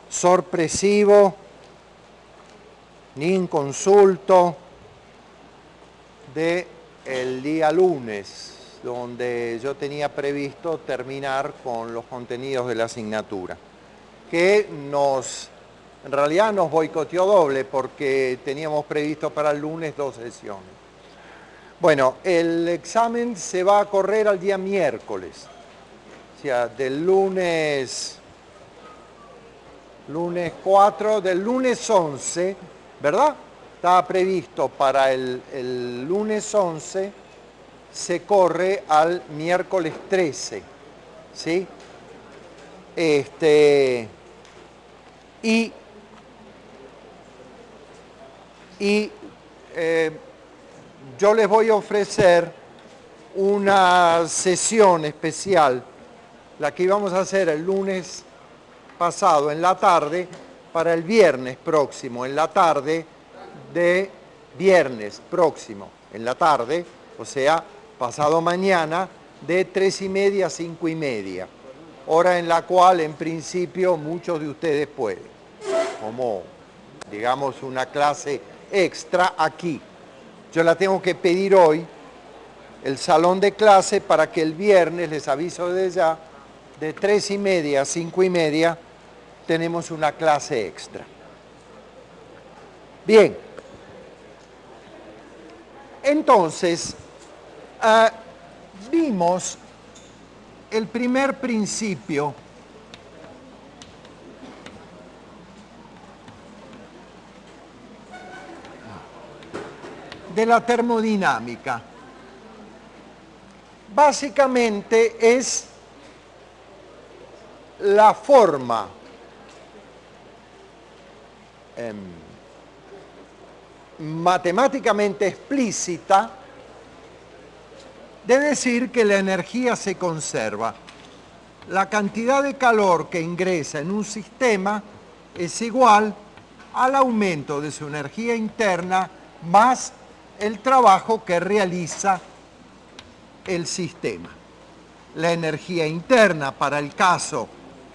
sorpresivo ni inconsulto del día lunes, donde yo tenía previsto terminar con los contenidos de la asignatura, que en realidad nos boicoteó doble porque teníamos previsto para el lunes 2 sesiones. Bueno, el examen se va a correr al día miércoles, o sea, del lunes 4, del lunes 11, ¿verdad? Estaba previsto para el lunes 11, se corre al miércoles 13, ¿sí? Yo les voy a ofrecer una sesión especial, la que íbamos a hacer el lunes pasado en la tarde, para el viernes próximo, en la tarde de viernes próximo, en la tarde, o sea, pasado mañana, de 3:30 a 5:30, hora en la cual en principio muchos de ustedes pueden, como digamos una clase extra aquí. Yo la tengo que pedir hoy, el salón de clase, para que el viernes, les aviso desde ya, de 3:30 a 5:30, tenemos una clase extra. Bien, entonces, vimos el primer principio de la termodinámica. Básicamente es la forma matemáticamente explícita de decir que la energía se conserva. La cantidad de calor que ingresa en un sistema es igual al aumento de su energía interna más el trabajo que realiza el sistema. La energía interna para el caso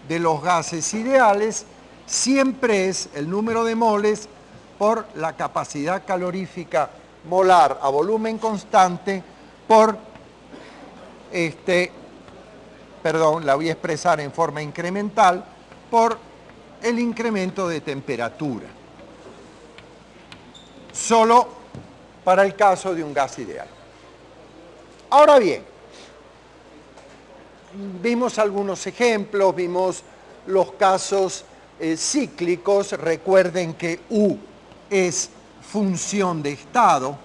de los gases ideales siempre es el número de moles por la capacidad calorífica molar a volumen constante por la voy a expresar en forma incremental, por el incremento de temperatura. Solo para el caso de un gas ideal. Ahora bien, vimos algunos ejemplos, vimos los casos cíclicos. Recuerden que U es función de estado.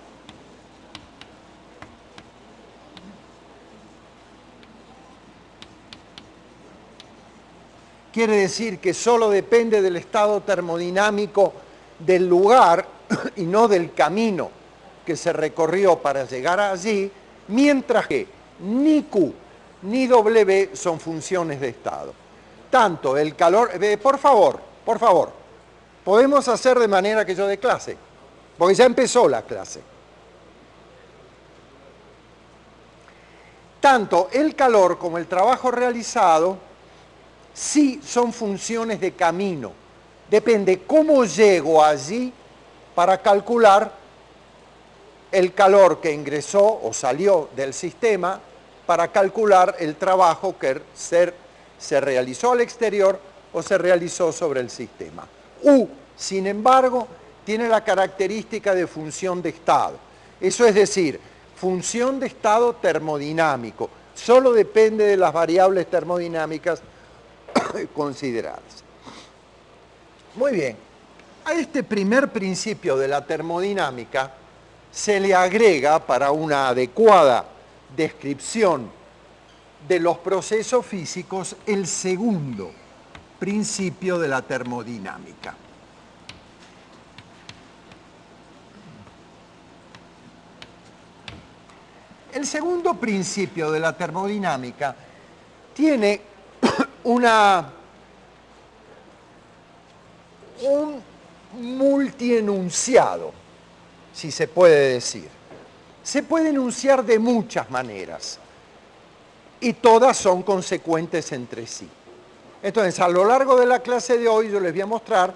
Quiere decir que solo depende del estado termodinámico del lugar y no del camino que se recorrió para llegar allí, mientras que ni Q ni W son funciones de estado. Tanto el calor... por favor, podemos hacer de manera que yo dé clase, porque ya empezó la clase. Tanto el calor como el trabajo realizado sí son funciones de camino. Depende cómo llego allí para calcular el calor que ingresó o salió del sistema, para calcular el trabajo que se realizó al exterior o se realizó sobre el sistema. U, sin embargo, tiene la característica de función de estado. Eso es decir, función de estado termodinámico. Solo depende de las variables termodinámicas consideradas. Muy bien, a este primer principio de la termodinámica se le agrega, para una adecuada descripción de los procesos físicos, el segundo principio de la termodinámica. El segundo principio de la termodinámica tiene un multienunciado, si se puede decir. Se puede enunciar de muchas maneras y todas son consecuentes entre sí. Entonces, a lo largo de la clase de hoy yo les voy a mostrar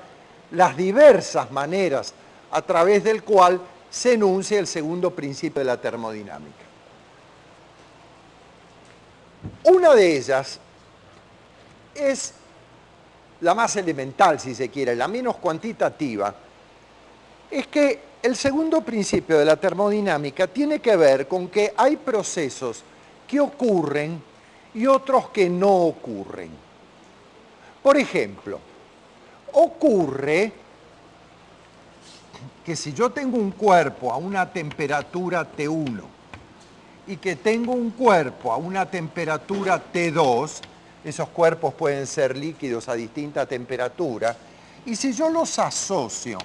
las diversas maneras a través del cual se enuncia el segundo principio de la termodinámica. Una de ellas es la más elemental, si se quiere, la menos cuantitativa, es que el segundo principio de la termodinámica tiene que ver con que hay procesos que ocurren y otros que no ocurren. Por ejemplo, ocurre que si yo tengo un cuerpo a una temperatura T1 y que tengo un cuerpo a una temperatura T2, esos cuerpos pueden ser líquidos a distinta temperatura, y si yo los asocio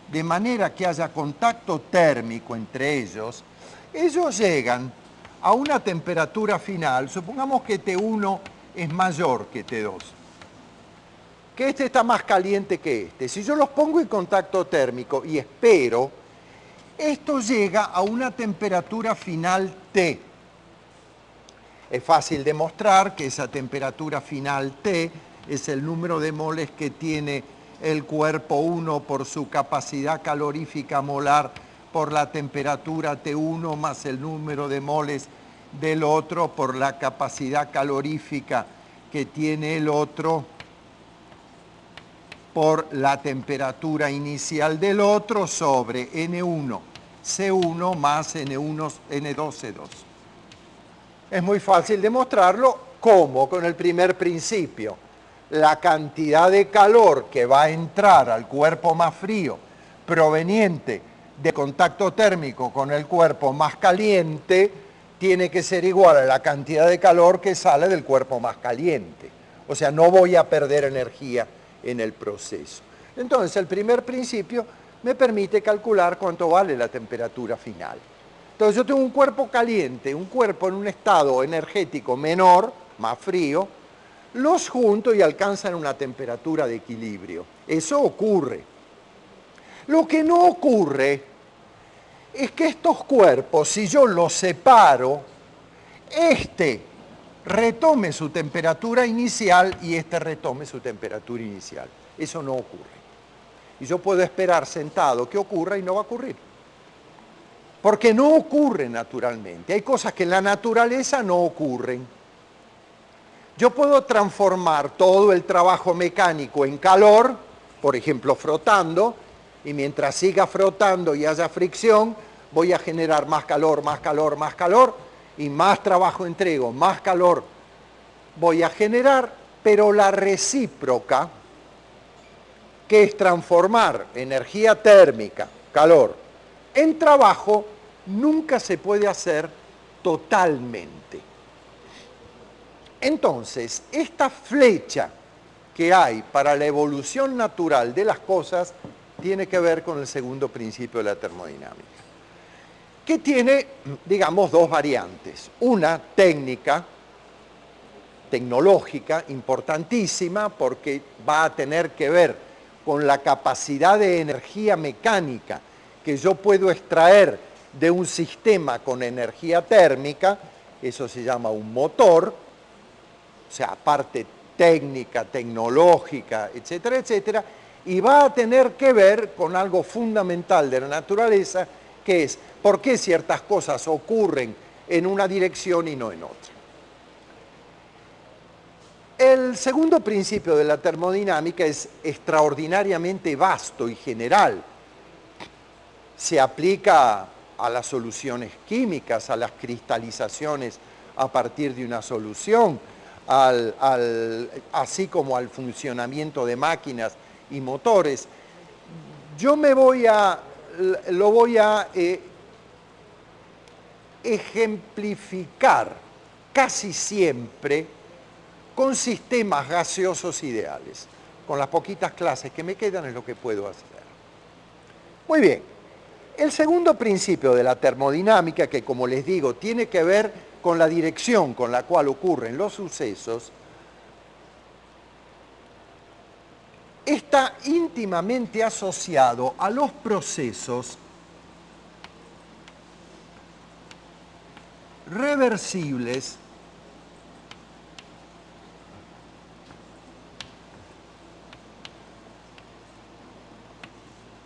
de manera que haya contacto térmico entre ellos, ellos llegan a una temperatura final, supongamos que T1 es mayor que T2, que este está más caliente que este. Si yo los pongo en contacto térmico y espero, esto llega a una temperatura final T. Es fácil demostrar que esa temperatura final T es el número de moles que tiene el cuerpo 1 por su capacidad calorífica molar por la temperatura T1 más el número de moles del otro por la capacidad calorífica que tiene el otro por la temperatura inicial del otro sobre N1 C1 más N2 C2. Es muy fácil demostrarlo. ¿Cómo? Con el primer principio. La cantidad de calor que va a entrar al cuerpo más frío proveniente de contacto térmico con el cuerpo más caliente tiene que ser igual a la cantidad de calor que sale del cuerpo más caliente. O sea, no voy a perder energía en el proceso. Entonces, el primer principio me permite calcular cuánto vale la temperatura final. Entonces, yo tengo un cuerpo caliente, un cuerpo en un estado energético menor, más frío, los junto y alcanzan una temperatura de equilibrio. Eso ocurre. Lo que no ocurre es que estos cuerpos, si yo los separo, este retome su temperatura inicial y este retome su temperatura inicial. Eso no ocurre. Y yo puedo esperar sentado que ocurra y no va a ocurrir. Porque no ocurre naturalmente. Hay cosas que en la naturaleza no ocurren. Yo puedo transformar todo el trabajo mecánico en calor, por ejemplo frotando, y mientras siga frotando y haya fricción, voy a generar más calor, más calor, más calor, y más trabajo entrego, más calor voy a generar, pero la recíproca, que es transformar energía térmica, calor, en trabajo, nunca se puede hacer totalmente. Entonces, esta flecha que hay para la evolución natural de las cosas tiene que ver con el segundo principio de la termodinámica, que tiene, digamos, dos variantes. Una técnica, tecnológica, importantísima, porque va a tener que ver con la capacidad de energía mecánica que yo puedo extraer de un sistema con energía térmica, eso se llama un motor, o sea, parte técnica, tecnológica, etcétera, etcétera, y va a tener que ver con algo fundamental de la naturaleza, que es por qué ciertas cosas ocurren en una dirección y no en otra. El segundo principio de la termodinámica es extraordinariamente vasto y general. Se aplica a las soluciones químicas, a las cristalizaciones a partir de una solución, así como al funcionamiento de máquinas y motores. Yo lo voy a ejemplificar casi siempre con sistemas gaseosos ideales. Con las poquitas clases que me quedan es lo que puedo hacer. Muy bien. El segundo principio de la termodinámica, que como les digo, tiene que ver con la dirección con la cual ocurren los sucesos, está íntimamente asociado a los procesos reversibles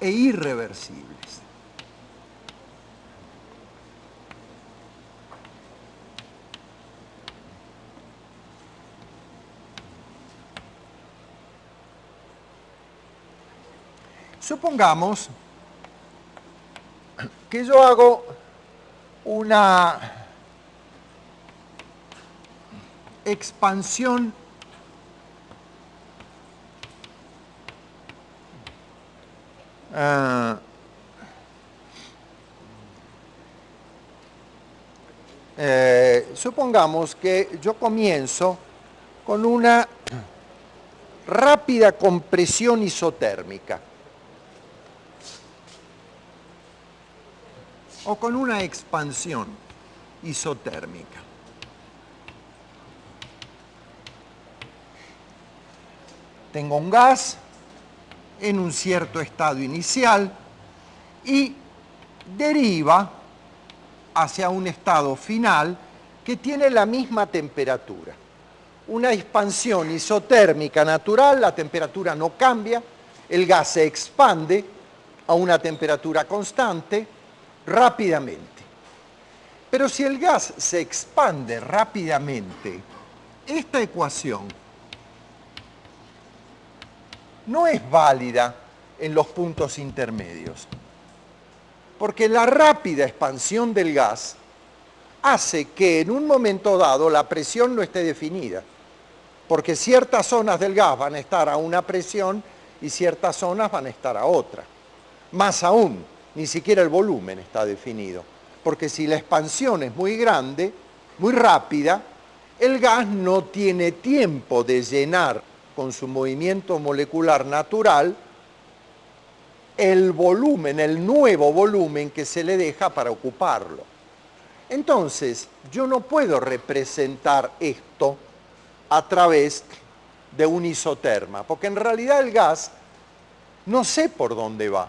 e irreversibles. Supongamos que yo hago una expansión supongamos que yo comienzo con una rápida compresión isotérmica o con una expansión isotérmica. Tengo un gas en un cierto estado inicial y deriva hacia un estado final que tiene la misma temperatura. Una expansión isotérmica natural, la temperatura no cambia, el gas se expande a una temperatura constante rápidamente. Pero si el gas se expande rápidamente, esta ecuación no es válida en los puntos intermedios, porque la rápida expansión del gas hace que en un momento dado la presión no esté definida, porque ciertas zonas del gas van a estar a una presión y ciertas zonas van a estar a otra. Más aún, ni siquiera el volumen está definido, porque si la expansión es muy grande, muy rápida, el gas no tiene tiempo de llenar con su movimiento molecular natural el volumen, el nuevo volumen que se le deja para ocuparlo. Entonces, yo no puedo representar esto a través de un isoterma, porque en realidad el gas no sé por dónde va,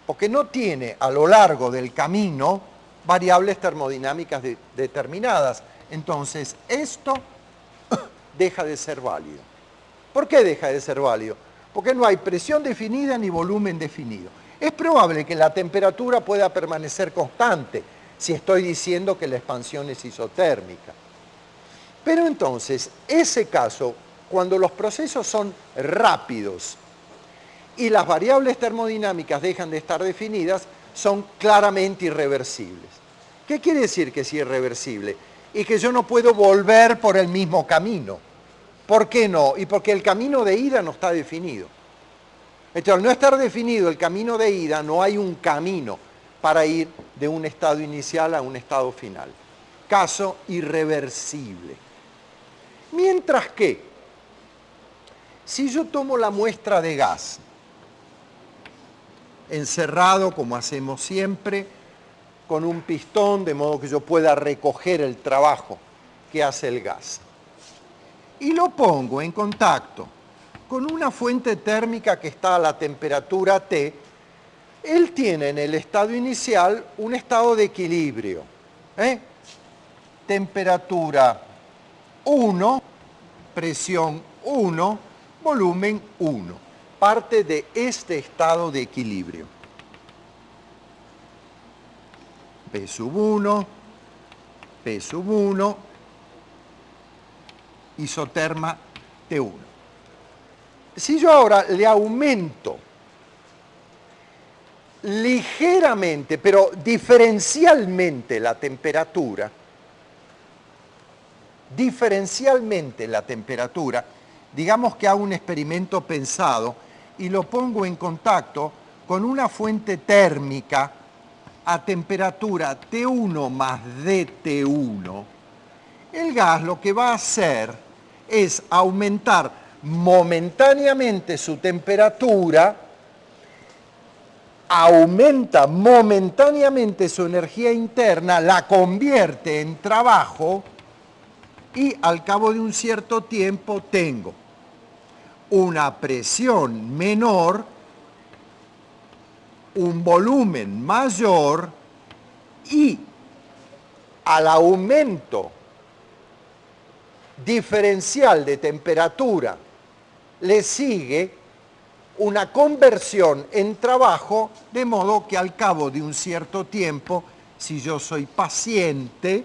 porque no tiene a lo largo del camino variables termodinámicas determinadas. Entonces, esto deja de ser válido. ¿Por qué deja de ser válido? Porque no hay presión definida ni volumen definido. Es probable que la temperatura pueda permanecer constante si estoy diciendo que la expansión es isotérmica. Pero entonces, ese caso, cuando los procesos son rápidos y las variables termodinámicas dejan de estar definidas, son claramente irreversibles. ¿Qué quiere decir que es irreversible? Y que yo no puedo volver por el mismo camino. ¿Por qué no? Y porque el camino de ida no está definido. Entonces, al no estar definido el camino de ida, no hay un camino para ir de un estado inicial a un estado final. Caso irreversible. Mientras que, si yo tomo la muestra de gas, encerrado como hacemos siempre, con un pistón, de modo que yo pueda recoger el trabajo que hace el gas, y lo pongo en contacto con una fuente térmica que está a la temperatura T, él tiene en el estado inicial un estado de equilibrio. Temperatura 1, presión 1, volumen 1. Parte de este estado de equilibrio. P sub 1, P sub 1, isoterma T1. Si yo ahora le aumento ligeramente, pero diferencialmente la temperatura, digamos que hago un experimento pensado y lo pongo en contacto con una fuente térmica a temperatura T1 más dT1, el gas lo que va a hacer es aumentar momentáneamente su temperatura, aumenta momentáneamente su energía interna, la convierte en trabajo y al cabo de un cierto tiempo tengo una presión menor, un volumen mayor y al aumento diferencial de temperatura le sigue una conversión en trabajo, de modo que al cabo de un cierto tiempo, si yo soy paciente,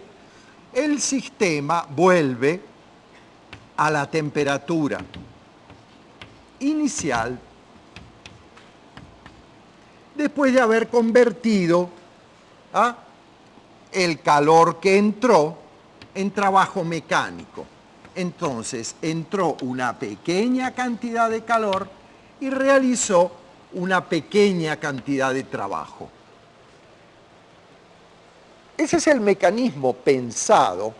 el sistema vuelve a la temperatura inicial después de haber convertido el calor que entró en trabajo mecánico. Entonces entró una pequeña cantidad de calor y realizó una pequeña cantidad de trabajo. Ese es el mecanismo pensado,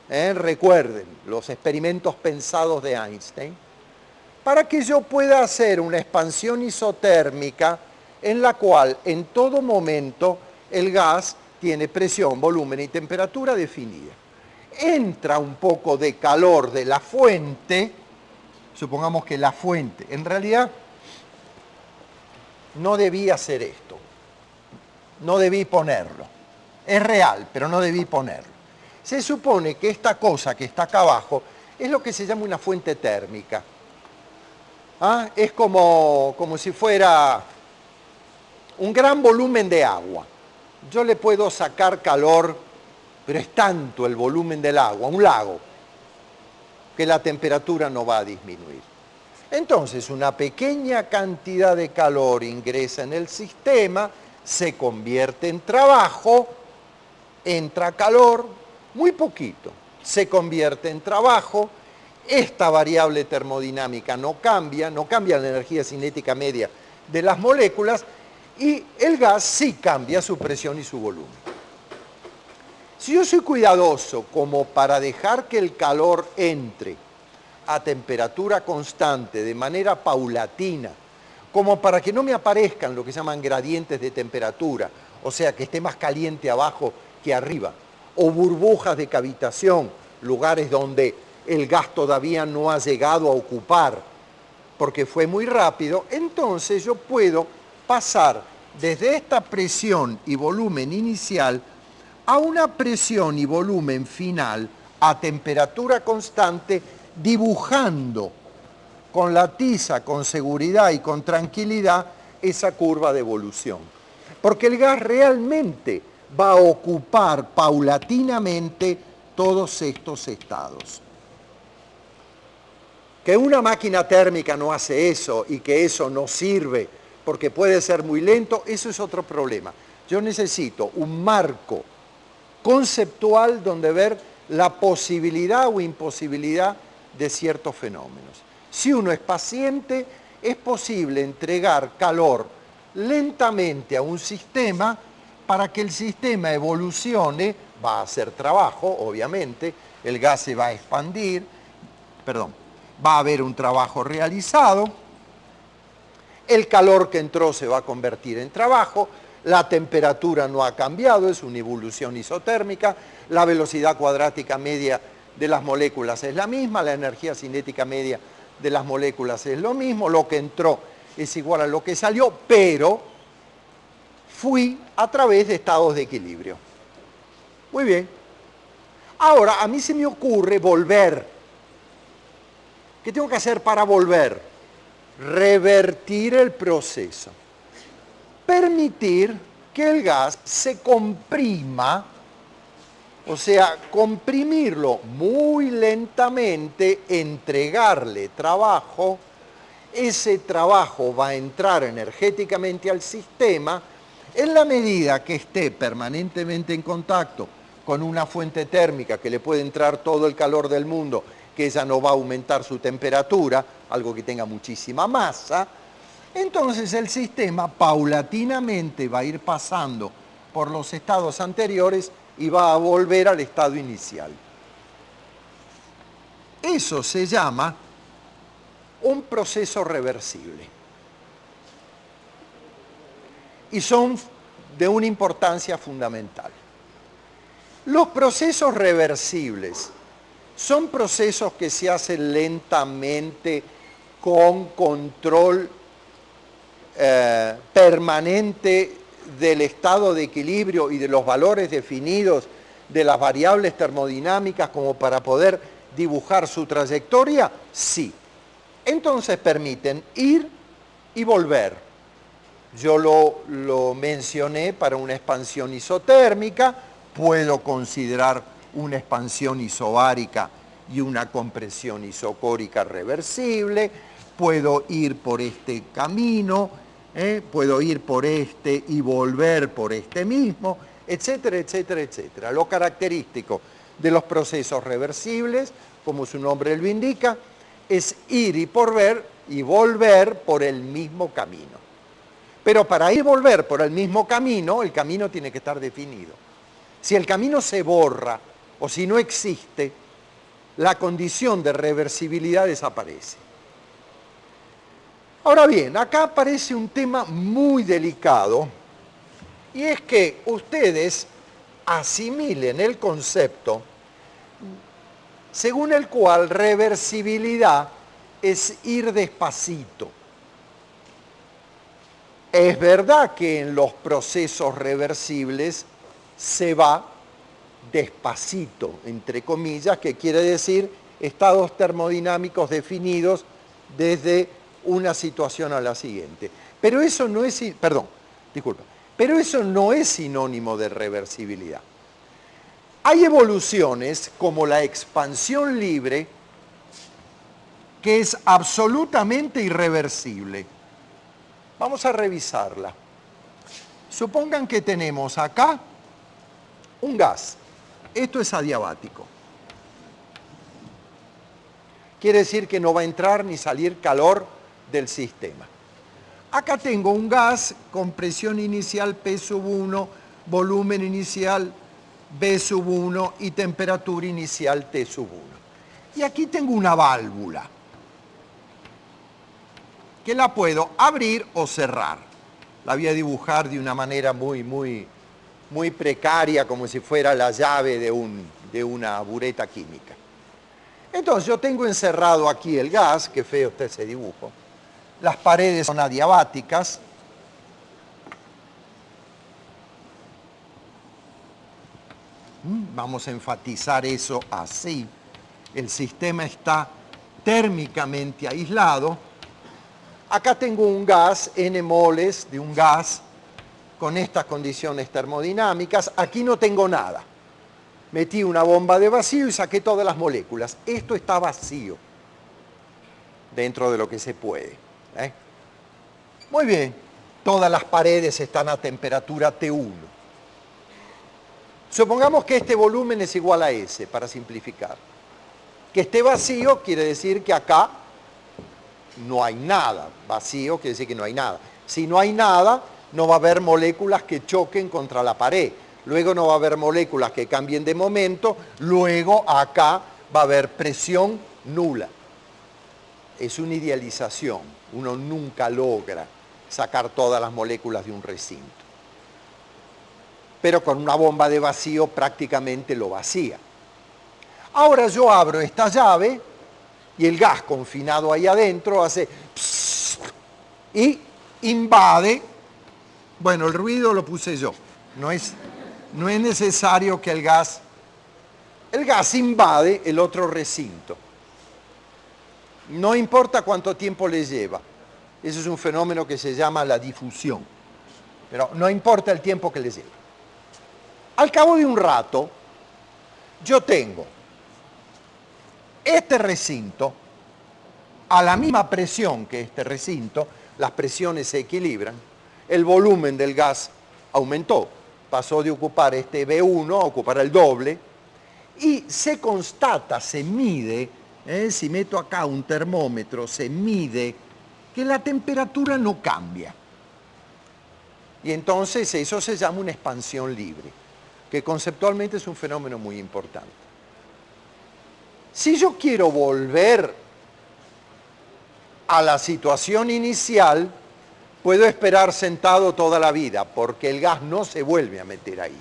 recuerden, los experimentos pensados de Einstein, para que yo pueda hacer una expansión isotérmica en la cual en todo momento el gas tiene presión, volumen y temperatura definida. Entra un poco de calor de la fuente, supongamos que la fuente, en realidad no debía hacer esto, no debí ponerlo. Es real, pero no debí ponerlo. Se supone que esta cosa que está acá abajo es lo que se llama una fuente térmica. Es como si fuera un gran volumen de agua. Yo le puedo sacar calor, pero es tanto el volumen del agua, un lago, que la temperatura no va a disminuir. Entonces, una pequeña cantidad de calor ingresa en el sistema, se convierte en trabajo, entra calor, muy poquito, se convierte en trabajo, esta variable termodinámica no cambia la energía cinética media de las moléculas, y el gas sí cambia su presión y su volumen. Si yo soy cuidadoso como para dejar que el calor entre a temperatura constante de manera paulatina, como para que no me aparezcan lo que se llaman gradientes de temperatura, o sea, que esté más caliente abajo que arriba, o burbujas de cavitación, lugares donde el gas todavía no ha llegado a ocupar, porque fue muy rápido, entonces yo puedo pasar desde esta presión y volumen inicial a una presión y volumen final a temperatura constante, dibujando con la tiza, con seguridad y con tranquilidad esa curva de evolución. Porque el gas realmente va a ocupar paulatinamente todos estos estados. Que una máquina térmica no hace eso y que eso no sirve porque puede ser muy lento, eso es otro problema. Yo necesito un marco conceptual donde ver la posibilidad o imposibilidad de ciertos fenómenos. Si uno es paciente, es posible entregar calor lentamente a un sistema para que el sistema evolucione, va a hacer trabajo, obviamente, el gas se va a expandir, va a haber un trabajo realizado, el calor que entró se va a convertir en trabajo, la temperatura no ha cambiado, es una evolución isotérmica, la velocidad cuadrática media de las moléculas es la misma, la energía cinética media de las moléculas es lo mismo, lo que entró es igual a lo que salió, pero fui a través de estados de equilibrio. Muy bien. Ahora, a mí se me ocurre volver. ¿Qué tengo que hacer para volver? Revertir el proceso. Permitir que el gas se comprima, o sea, comprimirlo muy lentamente, entregarle trabajo, ese trabajo va a entrar energéticamente al sistema en la medida que esté permanentemente en contacto con una fuente térmica que le puede entrar todo el calor del mundo, que ella no va a aumentar su temperatura, algo que tenga muchísima masa, entonces el sistema paulatinamente va a ir pasando por los estados anteriores y va a volver al estado inicial. Eso se llama un proceso reversible. Y son de una importancia fundamental. Los procesos reversibles son procesos que se hacen lentamente con control permanente del estado de equilibrio y de los valores definidos de las variables termodinámicas como para poder dibujar su trayectoria, sí. Entonces permiten ir y volver. Yo lo mencioné para una expansión isotérmica, puedo considerar una expansión isobárica y una compresión isocórica reversible, puedo ir por este camino, puedo ir por este y volver por este mismo, etcétera, etcétera, etcétera. Lo característico de los procesos reversibles, como su nombre lo indica, es ir y volver por el mismo camino. Pero para ir y volver por el mismo camino, el camino tiene que estar definido. Si el camino se borra o si no existe, la condición de reversibilidad desaparece. Ahora bien, acá aparece un tema muy delicado, y es que ustedes asimilen el concepto según el cual reversibilidad es ir despacito. Es verdad que en los procesos reversibles se va despacito, entre comillas, que quiere decir estados termodinámicos definidos desde una situación a la siguiente. Pero eso no es, pero eso no es sinónimo de reversibilidad. Hay evoluciones como la expansión libre que es absolutamente irreversible. Vamos a revisarla. Supongan que tenemos acá un gas. Esto es adiabático. Quiere decir que no va a entrar ni salir calor del sistema. Acá tengo un gas con presión inicial P/1, volumen inicial B/1 y temperatura inicial T/1. Y aquí tengo una válvula que la puedo abrir o cerrar. La voy a dibujar de una manera muy precaria, como si fuera la llave de una bureta química. Entonces yo tengo encerrado aquí el gas, que feo está ese dibujo. Las paredes son adiabáticas. Vamos a enfatizar eso así. El sistema está térmicamente aislado. Acá tengo un gas, N moles de un gas con estas condiciones termodinámicas. Aquí no tengo nada. Metí una bomba de vacío y saqué todas las moléculas. Esto está vacío dentro de lo que se puede. Muy bien, todas las paredes están a temperatura T1. Supongamos que este volumen es igual a S, para simplificar. Que esté vacío quiere decir que acá no hay nada. Vacío quiere decir que no hay nada. Si no hay nada, no va a haber moléculas que choquen contra la pared. Luego no va a haber moléculas que cambien de momento. Luego acá va a haber presión nula. Es una idealización. Uno nunca logra sacar todas las moléculas de un recinto. Pero con una bomba de vacío prácticamente lo vacía. Ahora yo abro esta llave y el gas confinado ahí adentro hace pss, y invade. Bueno, el ruido lo puse yo. No es necesario que el gas invade el otro recinto. No importa cuánto tiempo le lleva. Eso es un fenómeno que se llama la difusión. Pero no importa el tiempo que le lleva. Al cabo de un rato, yo tengo este recinto a la misma presión que este recinto, las presiones se equilibran, el volumen del gas aumentó, pasó de ocupar este B1 a ocupar el doble, y se constata, se mide, si meto acá un termómetro, se mide que la temperatura no cambia. Y entonces eso se llama una expansión libre, que conceptualmente es un fenómeno muy importante. Si yo quiero volver a la situación inicial, puedo esperar sentado toda la vida, porque el gas no se vuelve a meter ahí.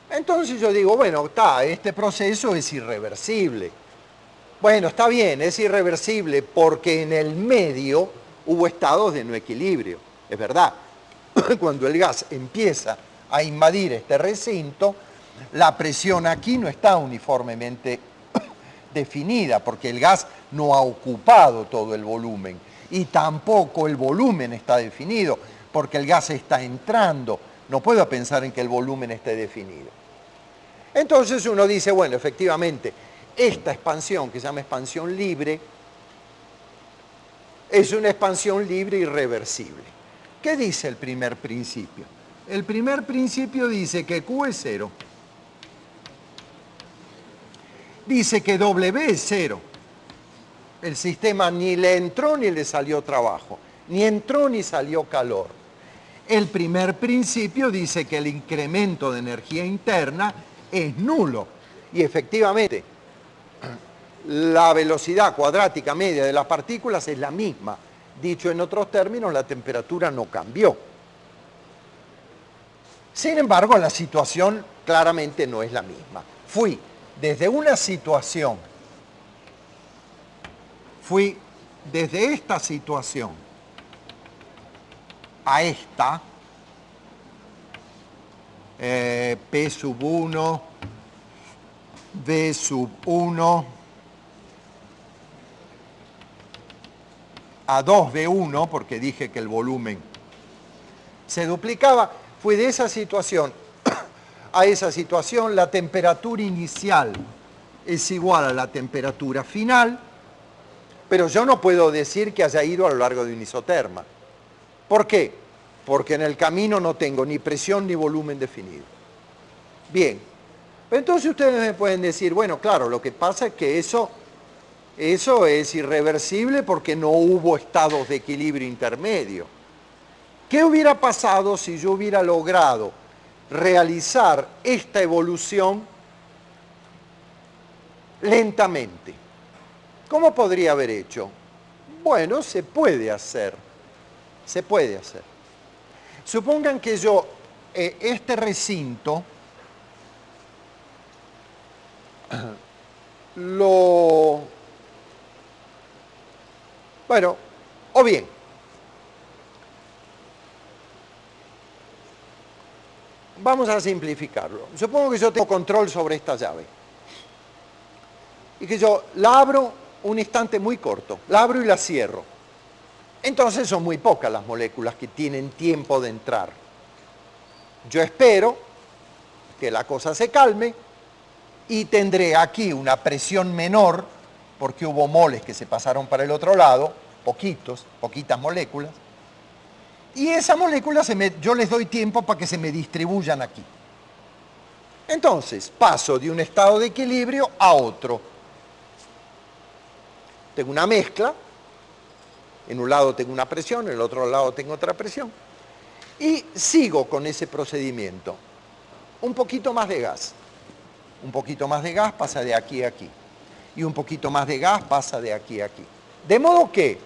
Entonces yo digo, bueno, este proceso es irreversible. Bueno, está bien, es irreversible porque en el medio hubo estados de no equilibrio. Es verdad, cuando el gas empieza a invadir este recinto, la presión aquí no está uniformemente definida, porque el gas no ha ocupado todo el volumen y tampoco el volumen está definido, porque el gas está entrando. No puedo pensar en que el volumen esté definido. Entonces uno dice, bueno, efectivamente, esta expansión, que se llama expansión libre, es una expansión libre irreversible. ¿Qué dice el primer principio? El primer principio dice que Q es 0. Dice que W es 0. El sistema ni le entró ni le salió trabajo, ni entró ni salió calor. El primer principio dice que el incremento de energía interna es nulo. Y efectivamente, la velocidad cuadrática media de las partículas es la misma. Dicho en otros términos, la temperatura no cambió. Sin embargo, la situación claramente no es la misma. Fui desde esta situación a esta, P sub 1, V sub 1, a 2V1, porque dije que el volumen se duplicaba, fui de esa situación a esa situación, la temperatura inicial es igual a la temperatura final, pero yo no puedo decir que haya ido a lo largo de un isoterma. ¿Por qué? Porque en el camino no tengo ni presión ni volumen definido. Bien, entonces ustedes me pueden decir, bueno, claro, lo que pasa es que eso es irreversible porque no hubo estados de equilibrio intermedio. ¿Qué hubiera pasado si yo hubiera logrado realizar esta evolución lentamente? ¿Cómo podría haber hecho? Bueno, se puede hacer. Se puede hacer. Supongan que yo, este recinto, bueno, o bien, vamos a simplificarlo. Supongo que yo tengo control sobre esta llave y que yo la abro un instante muy corto, la abro y la cierro. Entonces son muy pocas las moléculas que tienen tiempo de entrar. Yo espero que la cosa se calme y tendré aquí una presión menor, porque hubo moles que se pasaron para el otro lado, poquitas moléculas, y esas moléculas yo les doy tiempo para que se me distribuyan aquí. Entonces, paso de un estado de equilibrio a otro. Tengo una mezcla, en un lado tengo una presión, en el otro lado tengo otra presión, y sigo con ese procedimiento. Un poquito más de gas. Un poquito más de gas pasa de aquí a aquí. Y un poquito más de gas pasa de aquí a aquí. De modo que,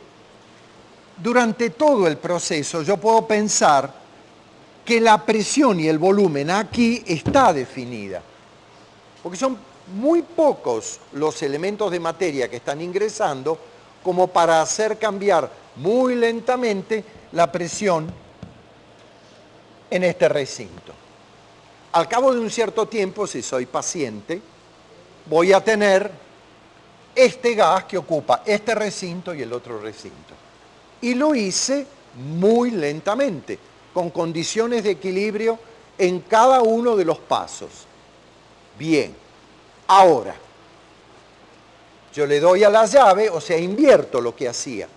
durante todo el proceso, yo puedo pensar que la presión y el volumen aquí está definida. Porque son muy pocos los elementos de materia que están ingresando como para hacer cambiar muy lentamente la presión en este recinto. Al cabo de un cierto tiempo, si soy paciente, voy a tener este gas que ocupa este recinto y el otro recinto. Y lo hice muy lentamente, con condiciones de equilibrio en cada uno de los pasos. Bien, ahora, yo le doy a la llave, o sea, invierto lo que hacía,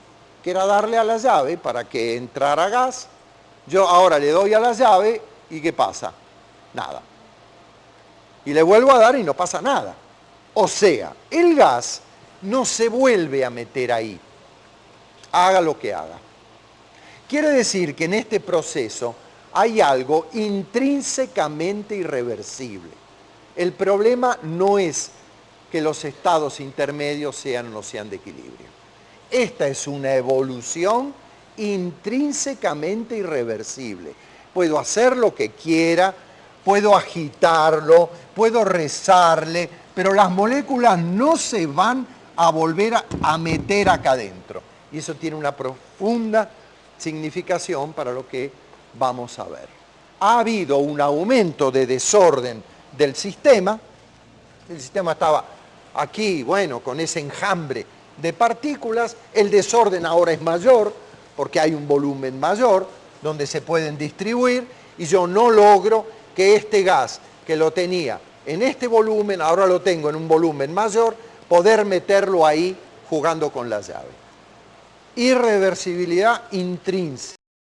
que era darle a la llave para que entrara gas. Yo ahora le doy a la llave y ¿qué pasa? Nada. Y le vuelvo a dar y no pasa nada. O sea, el gas no se vuelve a meter ahí, haga lo que haga. Quiere decir que en este proceso hay algo intrínsecamente irreversible. El problema no es que los estados intermedios sean o no sean de equilibrio. Esta es una evolución intrínsecamente irreversible. Puedo hacer lo que quiera, puedo agitarlo, puedo rezarle, pero las moléculas no se van a volver a meter acá adentro. Y eso tiene una profunda significación para lo que vamos a ver. Ha habido un aumento de desorden del sistema. El sistema estaba aquí, bueno, con ese enjambre de partículas, el desorden ahora es mayor, porque hay un volumen mayor, donde se pueden distribuir, y yo no logro que este gas que lo tenía en este volumen, ahora lo tengo en un volumen mayor, poder meterlo ahí jugando con la llave. Irreversibilidad intrínseca.